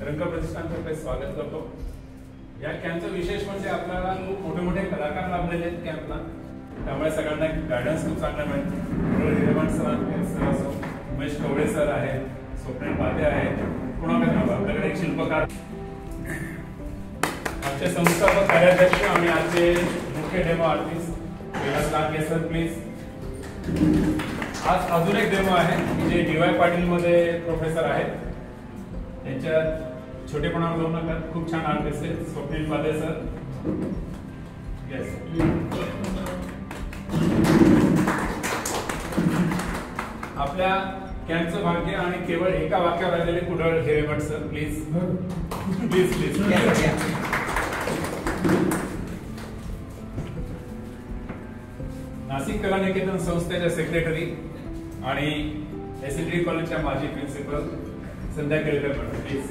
रंग प्रतिष्ठानतर्फे स्वागत करतो। या कॅम्पचं विशेष म्हणजे आपल्याला खूप मोठे मोठे कलाकार लाभलेले आहेत कॅम्पला, त्यामुळे सगळ्यांना गायडन्स खूप चांगला मिळेल। हिरेमठ सर असो, उमेश कवळे सर आहेत, स्वप्नील पाते आहेत, पुन्हा आपल्याकडे एक शिल्पकार, आमचे संस्थापक कार्याध्यक्ष आणि आजचे मुख्य demo artist Vilas Lange sir please. आज अजून एक डेमो आहे जे DY पाटील मध्ये प्रोफेसर आहेत, त्यांच्या छोटेपणावर जाऊ नका, खूप छान आर्टिस्ट आहेत स्वप्नील पाते सर। येस, आपल्या कॅम्पचं भाग्य आणि केवळ एका वाक्यावर राहिलेले Kudal Hiremath sir please please please. Nashik Kala Niketan संस्थेच्या सेक्रेटरी आणि SND कॉलेजच्या माजी principal Sandhya Kelkar madam please.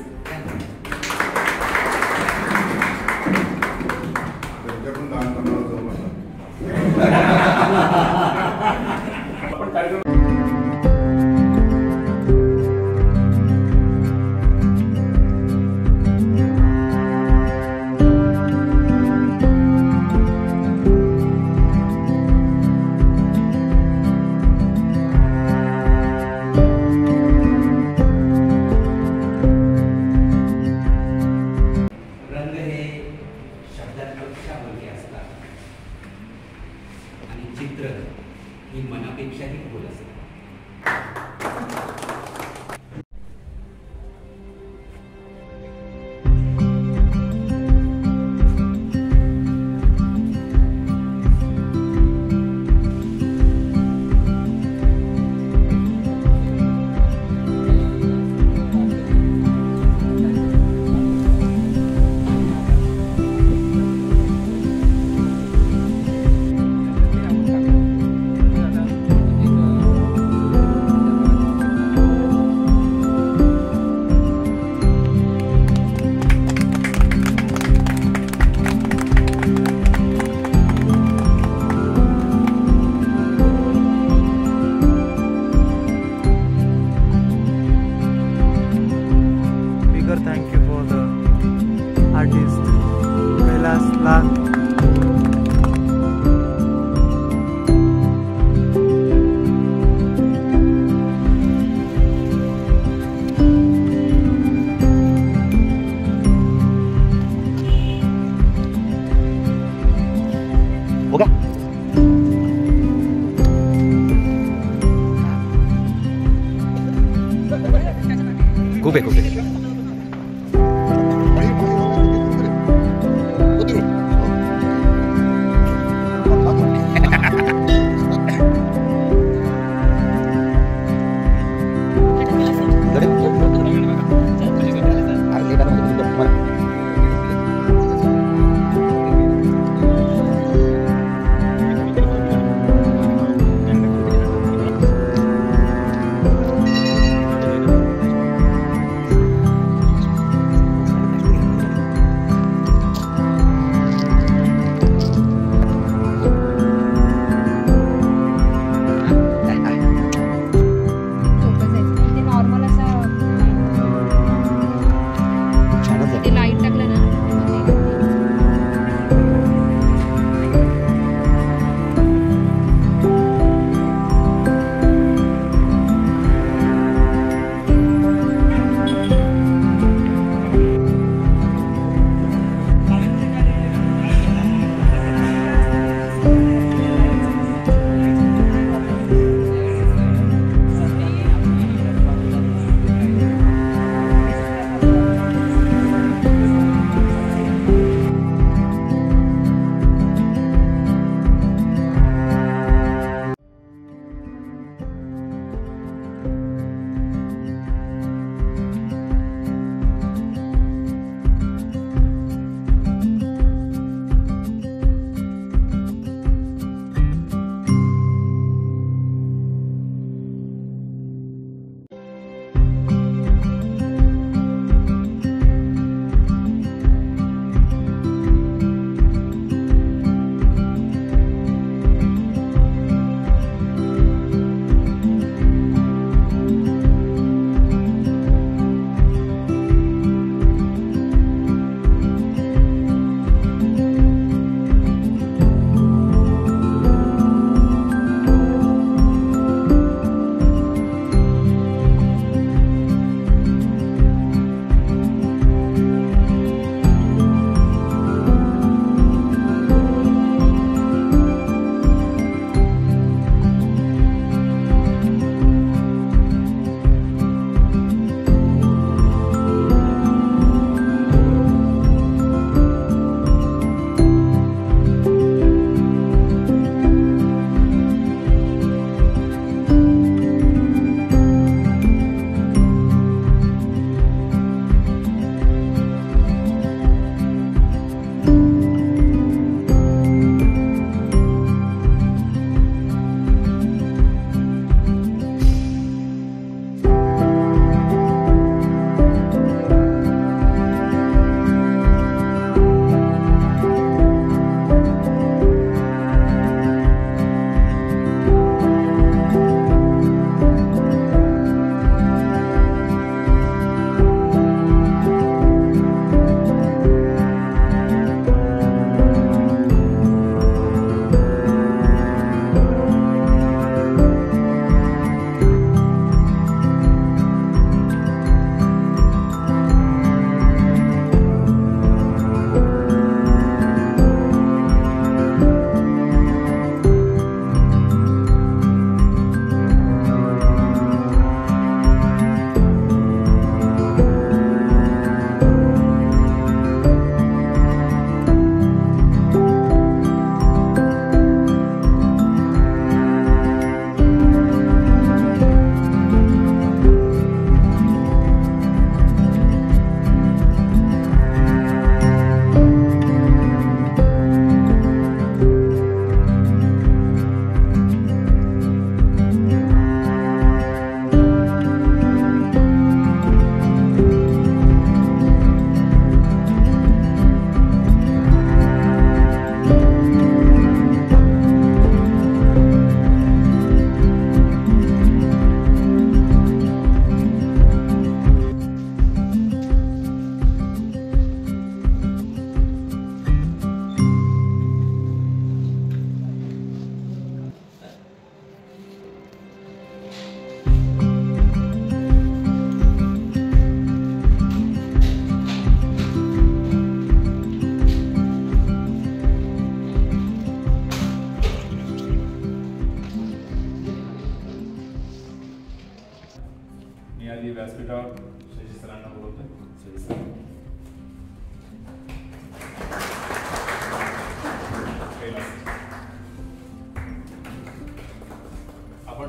आपण कार्यक्रम चित्र ही मनापेक्षाही खोल असते। Thank you for the artist Vilas Lang. Okay. Go back, go back.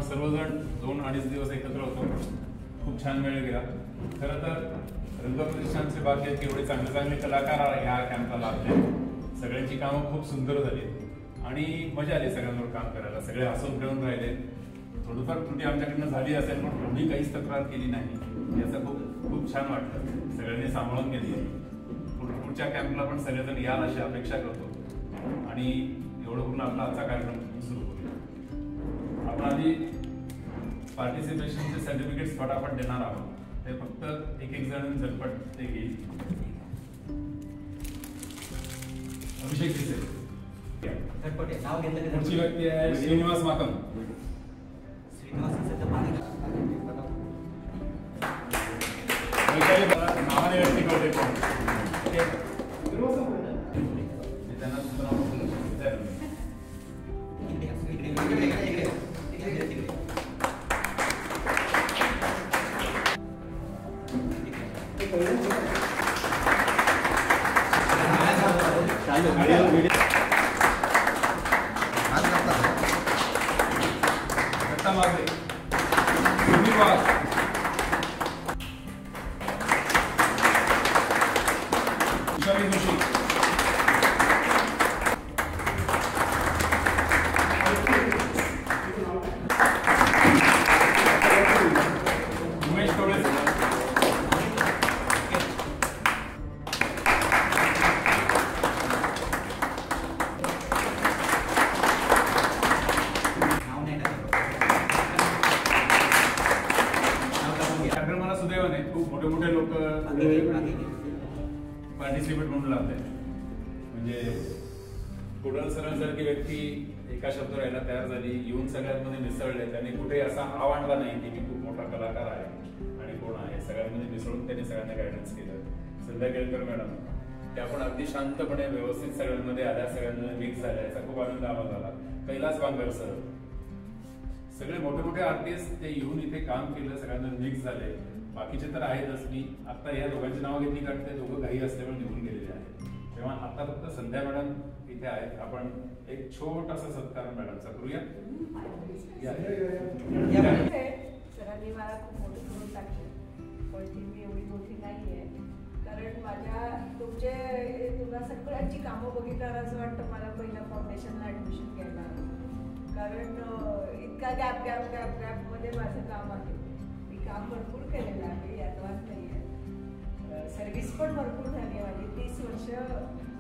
सर्वजण 2-2.5 दिवस एकत्र होतो. खूप छान वेळ गेला. खरं तर रंगप्रतिष्ठानचे भाग्य की एवढे चांगले चांगले कलाकार ह्या कॅम्पला लाभले. सगळ्यांची कामं खूप सुंदर झाली आणि मजा आली सगळ्यांवर काम करायला. सगळे हसून खेळून राहिले. थोडीफार त्रुटी आमच्याकडनं झाली असेल पण कोणी काहीच तक्रार केली नाही. याचं खूप छान वाटतं. सगळ्यांनी सांभाळून घेतली. पुढच्या कॅम्पला पण सगळेजण याल अशी अपेक्षा करतो आणि एवढं करून आपला आजचा कार्यक्रम सुरू करूया. आपण आधी पार्टिसिपेशनचे सर्टिफिकेट्स फटाफट देणार आहोत. ते फक्त एक जण झटपट ते घेईल. अभिषेक दिसेल. नाव घेतलं पुढची व्यक्ती आहे श्रीनिवास माकम. नावाने व्यक्ती कळते कोण त्यांना खूप मोठे मोठे लोक पार्टिसिपेट म्हणून लागले. म्हणजे कुडल सरांसारखी व्यक्ती एका शब्दावर यायला तयार झाली. येऊन सगळ्यांमध्ये मिसळले. त्यांनी कुठे असा आव आणला नाही की मी खूप मोठा कलाकार आहे आणि कोण आहे. सगळ्यांमध्ये मिसळून त्यांनी सगळ्यांना गायडन्स केलं. संध्या केळकर मॅडम त्या पण अगदी शांतपणे व्यवस्थित सगळ्यांमध्ये आल्या. सगळ्यांमध्ये मिक्स झाल्या. याचा खूप आनंद आम्हाला झाला. कैलास बांगर सर सगळे मोठे मोठे आर्टिस्ट ते येऊन इथे काम केलं. सगळ्यांना मिक्स झाले. बाकीचे तर आहेतच. मी आता या दोघांची नावं घेतली कारण ते दोघं काही असल्यामुळे निघून गेलेले आहेत. तेव्हा आता फक्त संध्या मॅडम इथे आहेत. आपण एक छोटासा सत्कार मॅडमचा करूया. सरांनी मला खूप मोठी करून टाकली पण ती मी एवढी मोठी नाहीये. कारण तुला सगळ्यांची कामं बघितल्यावर असं वाटतं मला पहिल्या फाउंडेशनला ऍडमिशन घ्यायला. कारण इतका गॅप मध्ये माझं काम आहे. काम भरपूर केलेलं आहे. यात वाद नाही आहे. सर्व्हिस पण भरपूर झाली माझी. 30 वर्ष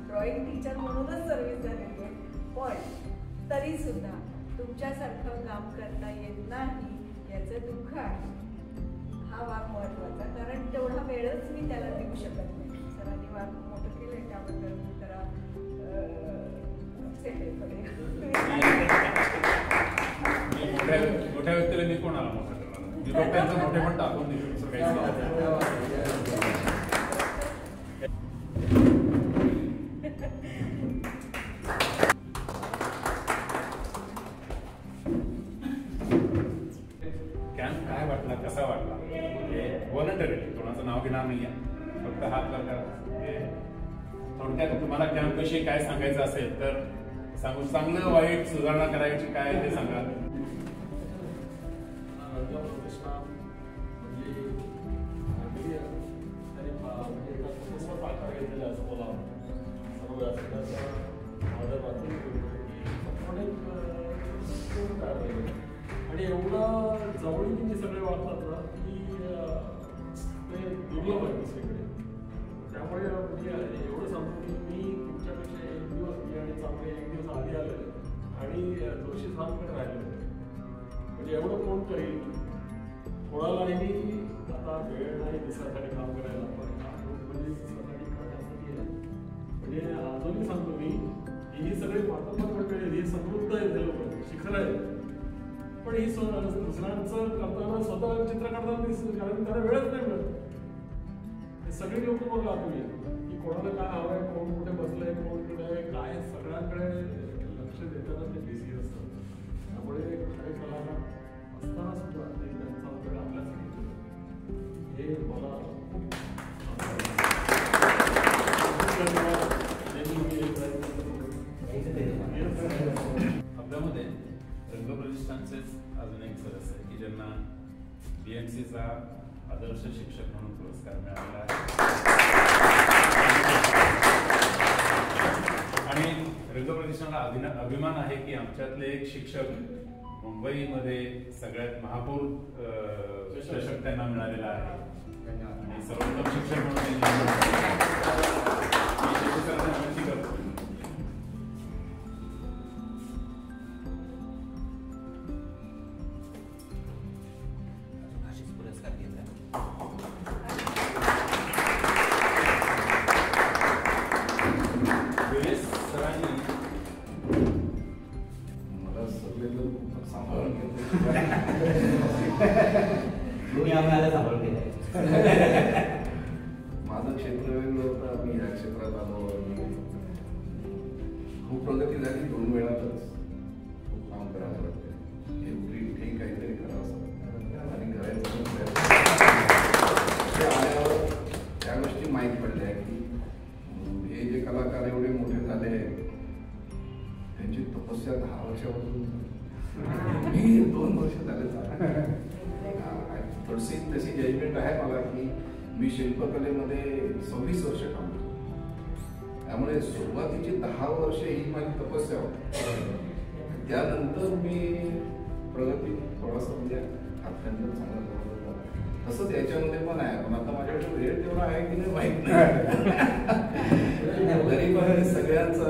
ड्रॉइंग टीचर म्हणूनच सर्व्हिस झालेली आहे. पण तरी सुद्धा तुमच्यासारखं काम करता येत नाही याचं दुःख आहे. हा वाद महत्वाचा. कारण तेवढा वेळच मी त्याला देऊ शकत नाही. सरांनी वाद मोठं केलंय त्याबद्दल मी जरा मोठ्या व्यक्तीला मी कोणाला मोठा त्यांचं मोठे पण टाकून देऊ. कॅम्प काय वाटला कसा वाटला व्हॉलंटरी कोणाचं नाव घेणार नाहीये. फक्त हात प्रकार थोडक्यात तुम्हाला कॅम्प विषयी काय सांगायचं असेल तर सांगू. चांगलं वाईट सुधारणा करायची काय ते सांगा. आणि एवढं जवळीने सगळे वाटतात ना की ते दुर्लभ आहे दुसरीकडे. त्यामुळे म्हणजे एवढं सांगतो की मी तुमच्यापेक्षा 1 दिवस आणि चांगले 1 दिवस आधी आलेले आणि जोशी साहेबांकडे राहिलेले. म्हणजे एवढं कोण करेल. कोणालाही आता वेळ नाही दिसासाठी काम करायला. पण दिसासाठी करण्यासाठी म्हणजे अजूनही सांगतो मी ही सगळी महात्मा ही समृद्ध आहे. लोक शिखर आहे. पण ही दुसऱ्यांचं करताना स्वतः चित्र काढताना कारण त्याला वेळच नाही मिळत. हे सगळे लोक बघा तुम्ही की कोणाला काय हवंय कोण कुठे बसलंय कोण कुठे काय सगळ्यांकडे लक्ष देताना ते बिझी असतात. त्यामुळे खरे कलाकार असताना सुद्धा ते त्यांचा वेळ आपल्यासाठी हे मला खूप आपल्यामध्ये रंगप्रतिष्ठानचेच अजून एक सदस्य यांना BMCचा आदर्श शिक्षक म्हणून पुरस्कार मिळाला आहे. आणि रंग प्रतिष्ठानला अभिमान आहे की आमच्यातले एक शिक्षक मुंबईमध्ये सगळ्यात महापौर चषक त्यांना मिळालेला आहे आणि सर्वोत्तम शिक्षक म्हणून विनंती करतो. भाषिक पुरस्कार घेतला. सरांनी मला सगळे लोक सांभाळून घेतले. दोन्ही आम्हाला सांभाळून घेतलं. माझं क्षेत्र वेगळं होतं, मी ह्या क्षेत्रात आलो. खूप प्रगती झाली 2 वेळातच. खूप काम करावं लागतं. एवढी काही काहीतरी करावं असं आणि करायचं आल्यावर त्या गोष्टी माहीत पडल्या की हे जे कलाकार एवढे मोठे झाले त्यांची तपस्या 10 वर्षापासून मी 2 वर्ष झाले. थोडीशी तशी जजमेंट आहे मला की मी शिल्पकलेमध्ये 26 वर्ष काम करतो. त्यामुळे सुरुवातीची 10 वर्ष ही माझी तपस्या होती. त्यानंतर मी प्रगती थोडासा म्हणजे अत्यंत चांगला करत होता. तसंच याच्यामध्ये पण आहे, पण आता माझ्याकडे वेळ तेवढा आहे की नाही माहित नाही. गरीब आहे सगळ्यांचं.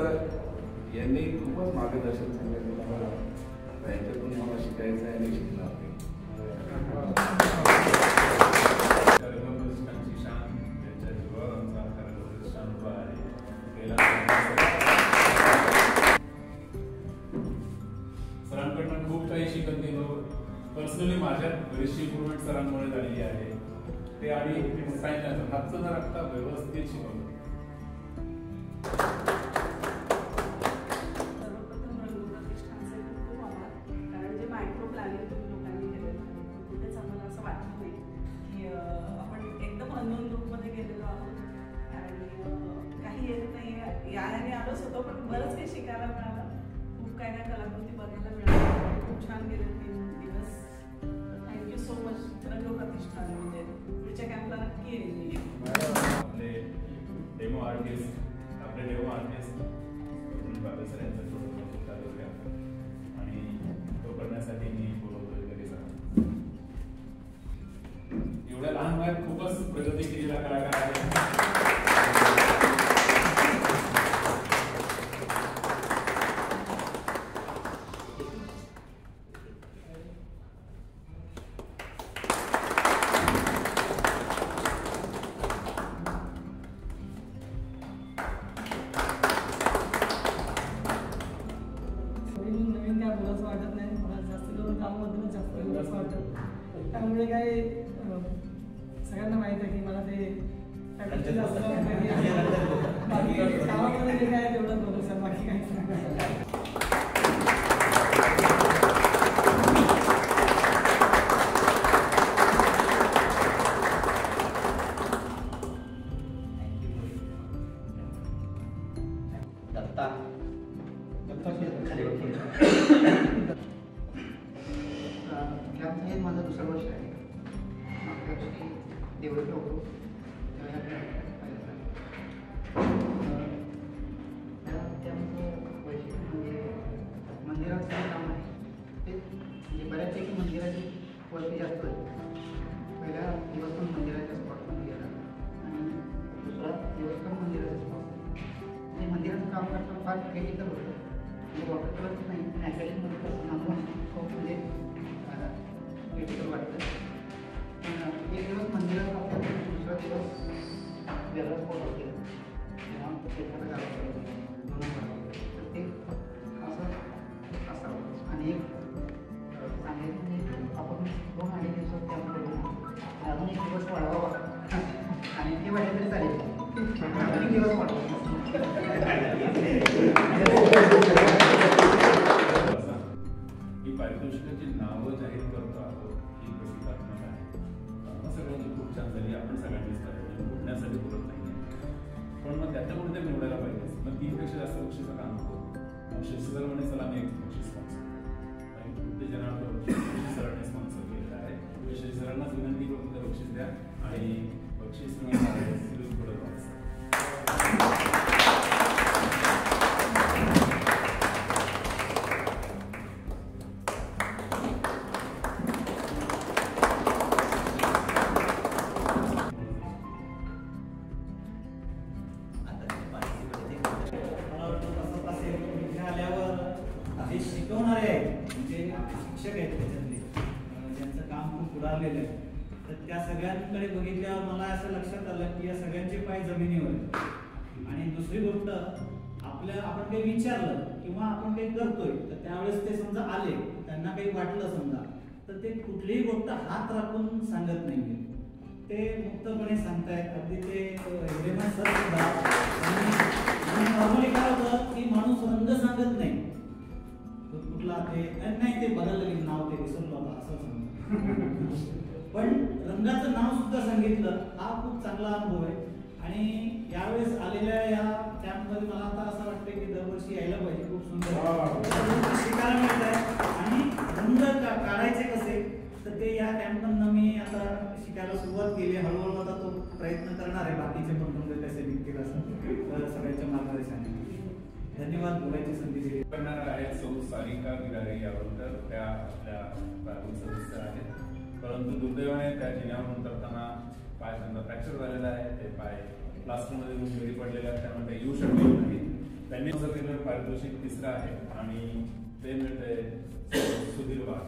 यांनी खूपच मार्गदर्शन सांगितलं मला. यांच्यातून मला शिकायचं आहे आणि शिकणार नाही. सरांकडनं खूप काही शिकत गेलो. पर्सनली माझ्यात बरीचशी इम्प्रुव्हमेंट सरांमुळे झालेली आहे. ते आणि हातचं जर आता व्यवस्थित शिकवलं. सर्वप्रथम रंग प्रतिष्ठानचे खूप आभार. कारण जे मायक्रो प्लॅनिंग तुम्ही लोकांनी केलेलं आहे कुठेच आम्हाला असं वाटत नाही की आपण एकदम अननोन ग्रुपमध्ये गेलेलो आहोत आणि काही येत नाही. याने आलोच होतो पण बरंच काही शिकायला मिळालं. खूप काय काय कलाकृती बघायला मिळाल्या. खूप छान गेले 3 दिवस. थँक्यू सो मच रंग प्रतिष्ठान. म्हणजे पुढच्या कॅम्पला नक्की येईल मी. आपले डेमो आर्टिस्ट बाबा सर यांचा छोटं चालू होत्या आणि तो करण्यासाठी मी बोलवतोय घरी सर. एवढ्या लहान वयात खूपच प्रगती केलेला कलाकार आहे. नवीन काय बोलायचं वाटत नाही. मला जास्त करून कामामधूनच जास्त बोलायचं वाटतं. त्यामुळे काय सगळ्यांना माहित आहे की मला ते जास्त बाकी कामामध्ये जे काय तेवढंच बोलू सर, बाकी काहीच नाही. दत्ता कॅम्प हे माझं दुसरं वर्ष आहे. मागच्या वर्षी देवळीला होतो त्या कॅम्पचं वैशिष्ट्य म्हणजे मंदिराचं काम आहे ते म्हणजे बऱ्यापैकी मंदिराची वरती जास्त आहे. पहिला दिवस पण मंदिराच्या स्पॉटवर गेला आणि दुसरा दिवस पण मंदिराच्या स्पॉट. म्हणजे मंदिराचं काम करताना फार क्रिटिकल होतं. म्हणजे वॉटर कलरच नाही ॲक्रेलिकमध्ये कसं खूप म्हणजे क्रिटिकल वाटतं. पण एक दिवस मंदिरात आपल्याला दुसरा दिवस वेगळा स्पॉट होते तेव्हा एखादा गावात तर ते असं असावं. आणि एक सांगायचं म्हणजे आपण 2-2.5 दिवसात त्यामध्ये अजून एक दिवस वाढवावा आणि ते वाढले तरी चालेल. अजून एक दिवस वाढवा ही पारितोषिकाची नावं जाहीर करतो आहोत ही प्रतिकात्मक आहे. सगळ्यांची खूप छान झाली. आपण सगळ्यांनीच करायचं बोलण्यासाठी बोलत नाही. पण मग त्यातल्या कुठे निवडायला पाहिजे. मग 3 पेक्षा जास्त बक्षीचं काम होतं. शिक्षक म्हणे चला मी एक बक्षीस स्पॉन्सर आणि उत्तेजनार्थ सरांनी स्पॉन्सर केलेलं आहे. वैशाली सरांनाच विनंती करून ते बक्षीस द्या आणि बक्षीस मिळवणारे पुढे जे शिकवणारे आहेत म्हणजे शिक्षक आहेत त्याच्यातले ज्यांचं काम खूप उडालेलं आहे तर त्या सगळ्यांकडे बघितल्यावर मला असं लक्षात आलं की या सगळ्यांचे पाय जमिनीवर आणि दुसरी गोष्ट आपण काही विचारलं किंवा आपण काही करतोय तर त्यावेळेस ते समजा आले त्यांना काही वाटलं समजा तर ते कुठलीही गोष्ट हात राखून सांगत नाही ते मुक्तपणे सांगतायत. अगदी ते हिरेमन सर सुद्धा नॉर्मली काय होतं की माणूस रंग सांगत नाही कुठला ते नाही ते बदललं की नाव ते विसरलो होता असं सांगतो पण रंगाचं नाव सुद्धा सांगितलं हा खूप चांगला अनुभव आहे. आणि यावेळेस आलेल्या या कॅम्पमध्ये मला आता असं वाटतं की दरवर्षी यायला पाहिजे. खूप सुंदर शिकायला मिळत आहे आणि रंग काढायचे कसे तर ते या कॅम्पमधनं मी आता शिकायला सुरुवात केली. हळूहळू आता तो प्रयत्न करणार आहे. बाकीचे पण रंग कसे निघतील असं सगळ्यांच्या मार्गदर्शनाने. धन्यवाद. बोलायची संधी दिली. आहेत सौ सारिका गिरारे यावरकर त्या आपल्या प्राथमिक सदस्य आहेत परंतु दुर्दैवाने त्या जिन्यावरून उतरताना पाय त्यांचा फ्रॅक्चर झालेला आहे. ते पाय क्लासरूममध्ये घरी पडलेले आहेत त्यामुळे ते येऊ शकले नाही. त्यांनी पारितोषिक तिसरं आहे आणि ते मिळते सुधीर वाघ.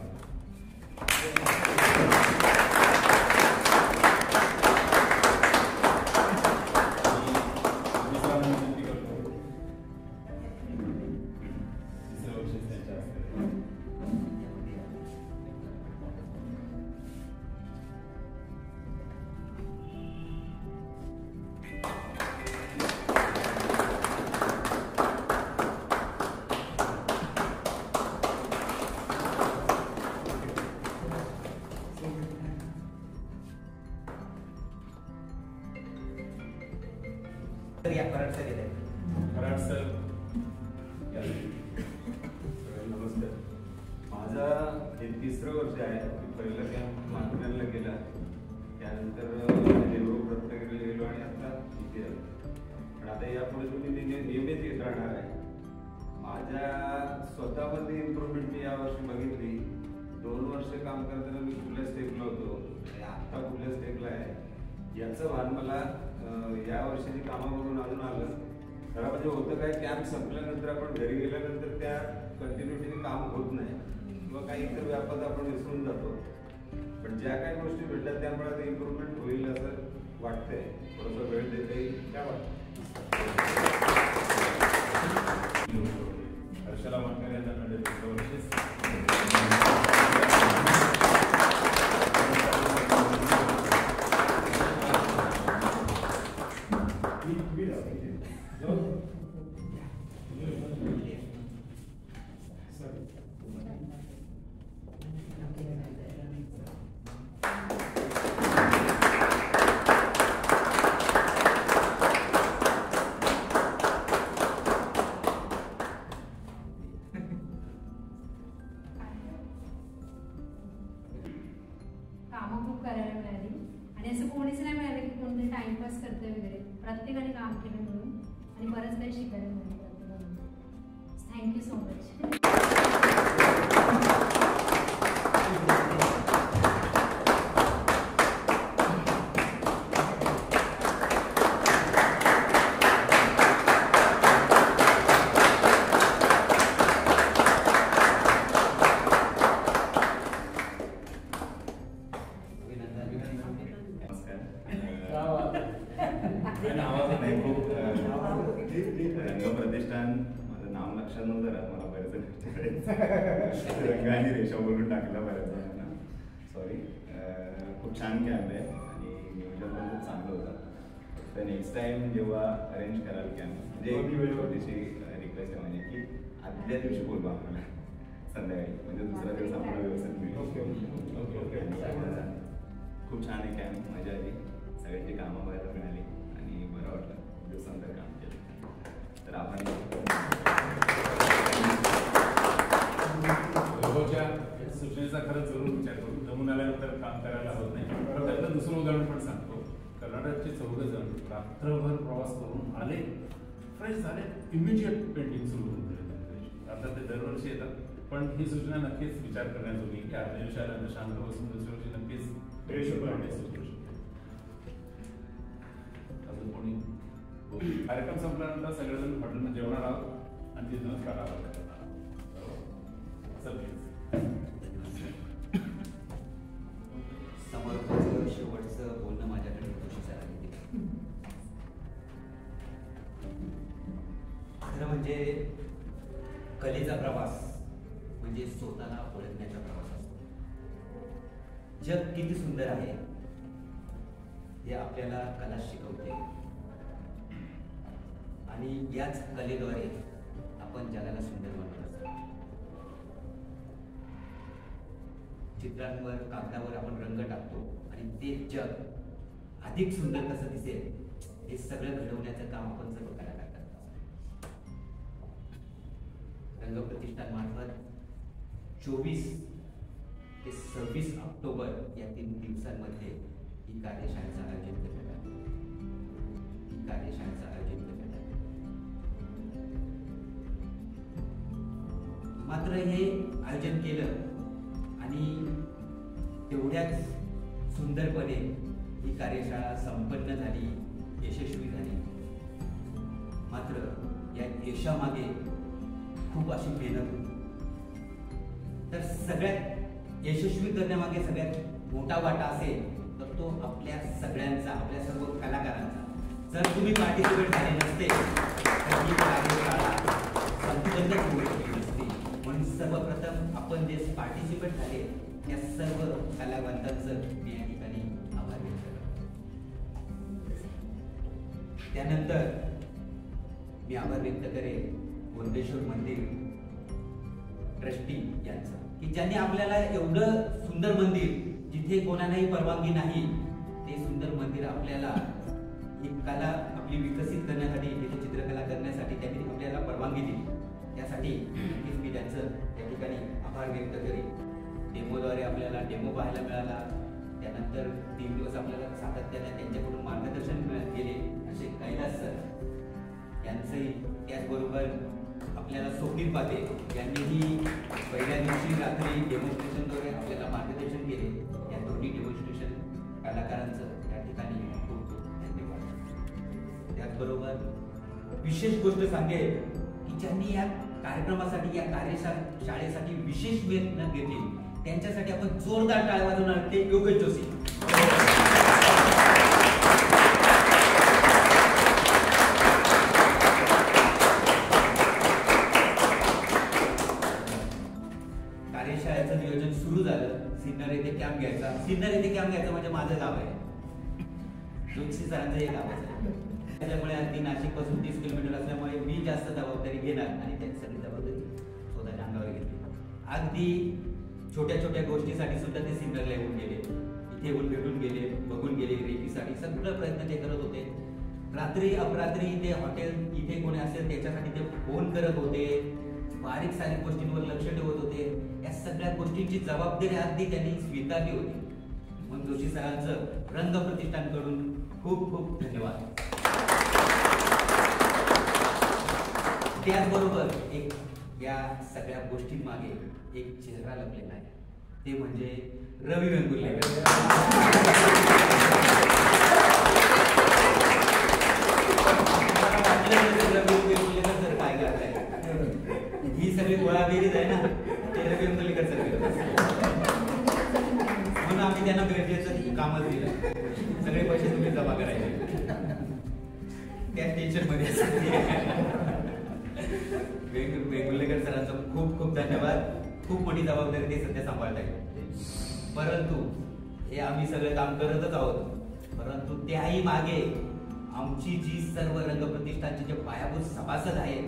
कराड सर नमस्कार. माझा हे तिसरं वर्ष आहे. पहिलं कॅम्प माथुऱ्याला गेला त्यानंतर देवरूप रत्नागिरीला गेलो आणि आता इथे आलो. पण आता यापुढे तुम्ही नियमित येत राहणार आहे. माझ्या स्वतःमध्ये इम्प्रूव्हमेंट मी यावर्षी बघितली. 2 वर्ष काम करताना मी कुठल्या स्टेपला होतो आणि आता कुठल्या स्टेपला आहे याचं भान मला या वर्षाची कामावरून अजून आलं. खरं म्हणजे होतं काय कॅम्प संपल्यानंतर आपण घरी गेल्यानंतर त्या कंटिन्युटीने काम होत नाही किंवा काही इतर व्यापात आपण विसरून जातो. पण ज्या काही गोष्टी भेटल्या त्यामुळे ते इम्प्रूव्हमेंट होईल असं वाटतंय. थोडासा वेळ देता येईल काय वाटतं. हर्षला मानकर यांना मिळेल कामं खूप करायला मिळाली आणि असं कोणीच नाही मिळालं की कोणतरी टाइमपास करते वगैरे. प्रत्येकाने काम केलं म्हणून आणि बरंच काही शिकायला मिळालं प्रत्येकाने. Thank you so much. रंगप्रतिष्ठान माझं नाव लक्षात नव्हतं राहत मला बरेच रंग आणि रेषा बोलून टाकला बऱ्याच जणांना. सॉरी. खूप छान कॅम्प आहे आणि नियोजन पण खूप चांगलं होतं. तर नेक्स्ट टाइम जेव्हा अरेंज कराल कॅम्प म्हणजे छोटीशी रिक्वेस्ट आहे म्हणजे की आदल्या दिवशी बोलवा आम्हाला संध्याकाळी म्हणजे दुसरा दिवस आपल्याला व्यवस्थित मिळेल. खूप छान आहे कॅम्प. मजा आली. सगळ्यांची कामं बघायला मिळाली आणि बरं वाटलं. खूप दिवसानंतर काम केलं तर आपण सूचनेचा खरंच जरूर विचार करू. जमून आल्यानंतर काम करायला कर्नाटकचे 14 जण रात्रभर प्रवास करून आले, फ्रेश झाले, इमिजिएट पेंटिंग सुरू होऊन दिले. आता ते दरवर्षी येतात, पण ही सूचना नक्कीच विचार करण्याजोगी की आपल्या विषयाला शांत बसून दुसऱ्या वर्षी नक्कीच अजून कोणी कार्यक्रम संपल्यानंतर सगळेजण हॉटेलमध्ये जेवणार आहोत आणि तिथूनच काढावं समर्पणाचं शेवटचं बोलणं माझ्याकडे जोशी सरांनी दिलं. खरं म्हणजे कलेचा प्रवास म्हणजे स्वतःला ओळखण्याचा प्रवास असतो. जग किती सुंदर आहे हे आपल्याला कला शिकवते आणि याच कलेद्वारे आपण जगाला सुंदर बनवत असतो. चित्रांवर कागदावर आपण रंग टाकतो आणि ते जग अधिक सुंदर कसं दिसेल हे सगळं घडवण्याचं काम आपण सर्व कलाकार करतो. रंग प्रतिष्ठान मार्फत 24 ते 26 ऑक्टोबर या 3 दिवसांमध्ये ही कार्यशाळेचं आयोजन करण्यात आलं. ही कार्यशाळेचं आयोजन करण्यात आलं. मात्र हे आयोजन केलं आणि तेवढ्याच सुंदरपणे ही कार्यशाळा संपन्न झाली, यशस्वी झाली. मात्र या यशामागे खूप अशी मेहनत होती. तर सगळ्यात यशस्वी करण्यामागे सगळ्यात मोठा वाटा असेल तर तो आपल्या सगळ्यांचा, आपल्या सर्व कलाकारांचा. जर तुम्ही पार्टिसिपेट झाले नसते तर ही कार्यशाळा संपूर्ण होऊ शकली नसती. म्हणून सर्वप्रथम आपण जे पार्टिसिपेट झाले त्या सर्व कलावंतांचं मी या ठिकाणी आभार व्यक्त करतो. त्यानंतर मी आभार व्यक्त करेन गोंदेश्वर मंदिर ट्रस्टी यांचा, की ज्यांनी आपल्याला एवढं सुंदर मंदिर, जिथे कोणालाही परवानगी नाही, ते सुंदर मंदिर आपल्याला ही कला आपली विकसित करण्यासाठी, तिथे चित्रकला करण्यासाठी त्यांनी आपल्याला परवानगी दिली. त्यासाठी नक्कीच मी त्यांचं त्या ठिकाणी आभार व्यक्त करेन. डेमोद्वारे आपल्याला डेमो पाहायला मिळाला. त्यानंतर 3 दिवस आपल्याला सातत्याने त्यांच्याकडून मार्गदर्शन मिळत गेले. असे कैलास सर यांचंही, त्याचबरोबर आपल्याला स्वप्नील पाते यांनीही पहिल्या दिवशी रात्री डेमॉन्स्ट्रेशनद्वारे आपल्याला मार्गदर्शन केले. या दोन्ही डेमॉन्स्ट्रेशन कलाकारांचं त्या ठिकाणी खूप खूप धन्यवाद. त्याचबरोबर विशेष गोष्ट सांगेल की ज्यांनी या कार्यक्रमासाठी, या कार्यशाळेसाठी विशेष मेहनत घेतली त्यांच्यासाठी आपण जोरदार टाळ्या वाजवणार ते योगेश जोशी. कार्यशाळेचं नियोजन सुरू झालं. सिन्नर येथे कॅम्प घ्यायचा. सिन्नर येथे कॅम्प घ्यायचं म्हणजे माझं गाव आहे, जोशी सरांचं हे गाव आहे. त्याच्यामुळे अगदी नाशिक पासून 30 किलोमीटर असल्यामुळे मी जास्त जबाबदारी घेणार आणि त्याची सगळी जबाबदारी स्वतःच्या अंगावर घेतली. अगदी छोट्या छोट्या गोष्टीसाठी सुद्धा ते सिन्नरला येऊन गेले, इथे येऊन भेटून गेले, बघून गेले, रेकीसाठी सगळं प्रयत्न ते करत होते. रात्री अपरात्री इथे हॉटेल इथे कोणी असेल त्याच्यासाठी ते फोन करत होते, बारीक सारीक गोष्टींवर लक्ष ठेवत होते. या सगळ्या गोष्टींची जबाबदारी अगदी त्यांनी स्वीकारली होती. म्हणून जोशी सरांचं रंग प्रतिष्ठानकडून खूप खूप धन्यवाद. त्याचबरोबर एक या सगळ्या गोष्टींमागे एक चेहरा लपलेला आहे, ते म्हणजे रवी वेंगुर्लेकर. रवी वेंगुर्लेकर सर काय करताय, ही सगळी गोळाबेरीज आहे ना, ते रवी वेंगुर्लेकर सर म्हणून आम्ही त्यांना गरजेचं कामच दिलं. सगळे पैसे तुम्ही जमा करायचे, त्या टेन्शन मध्ये. वेंगुर्लेकर सरांचं खूप खूप धन्यवाद. खूप मोठी जबाबदारी ते सध्या सांभाळत आहे. परंतु हे आम्ही सगळं काम करतच आहोत, परंतु त्याही मागे आमची जी सर्व रंग प्रतिष्ठानचे जे पायाभूत सभासद आहेत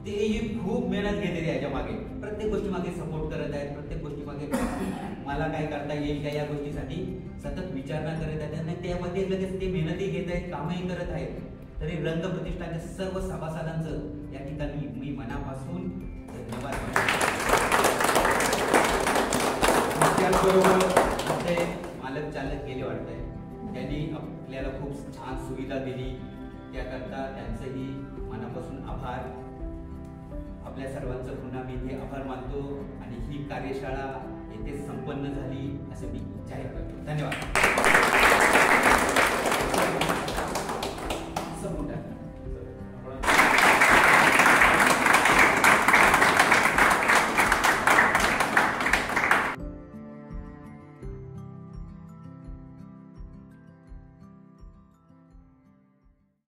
तेही खूप मेहनत घेते याच्या मागे. प्रत्येक गोष्टी मागे सपोर्ट करत आहेत. प्रत्येक गोष्टी मागे मला काय करता येईल का या गोष्टीसाठी सतत विचारणा करत आहेत आणि त्यामध्ये लगेच ते मेहनतही घेत आहेत, कामही करत आहेत. तरी रंग प्रतिष्ठानच्या सर्व सभासदांचं या ठिकाणी मी मनापासून धन्यवाद. त्याचबरोबर आमचे मालक चालक गेले वाटतंय, त्यांनी आपल्याला खूप छान सुविधा दिली, त्याकरता त्यांचंही मनापासून आभार. आपल्या सर्वांचं पुन्हा मी इथे आभार मानतो आणि ही कार्यशाळा येथे संपन्न झाली असं मी जाहीर करतो. धन्यवाद.